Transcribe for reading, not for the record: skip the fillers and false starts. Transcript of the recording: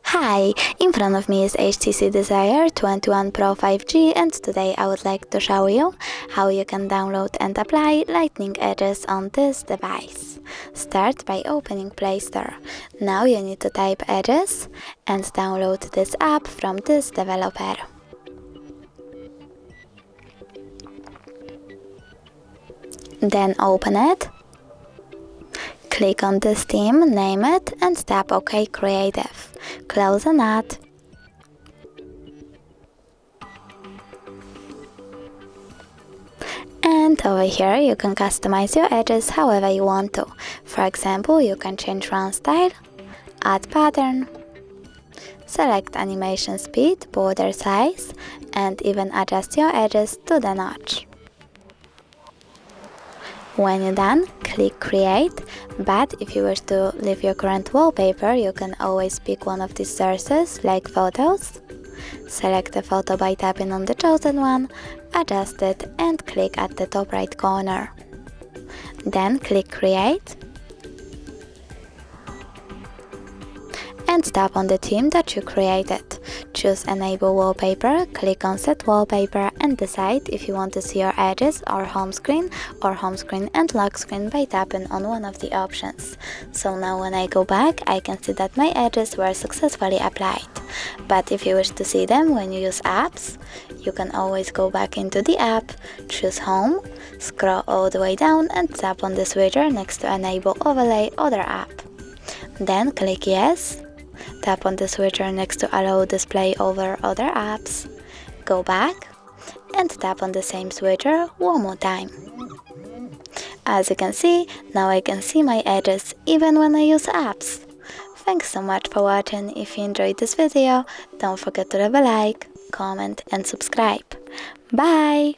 Hi, in front of me is HTC Desire 21 Pro 5G, and today I would like to show you how you can download and apply lightning edges on this device. Start by opening Play Store. Now you need to type edges and download this app from this developer. Then open it. Click on this theme, name it, and tap OK Creative. Close an ad. And over here you can customize your edges however you want to. For example, you can change run style, add pattern, select animation speed, border size, and even adjust your edges to the notch. When you're done, click Create, but if you wish to leave your current wallpaper, you can always pick one of these sources, like photos. Select a photo by tapping on the chosen one, adjust it, and click at the top right corner. Then click Create, and tap on the theme that you created. Choose Enable Wallpaper, click on Set Wallpaper, and decide if you want to see your edges or home screen and lock screen by tapping on one of the options. So now when I go back, I can see that my edges were successfully applied. But if you wish to see them when you use apps, you can always go back into the app, choose Home, scroll all the way down and tap on the switcher next to Enable Overlay Other App. Then click Yes. Tap on the switcher next to Allow Display over other apps. Go back and tap on the same switcher one more time. As you can see, now I can see my edges even when I use apps. Thanks so much for watching. If you enjoyed this video, don't forget to leave a like, comment and subscribe. Bye!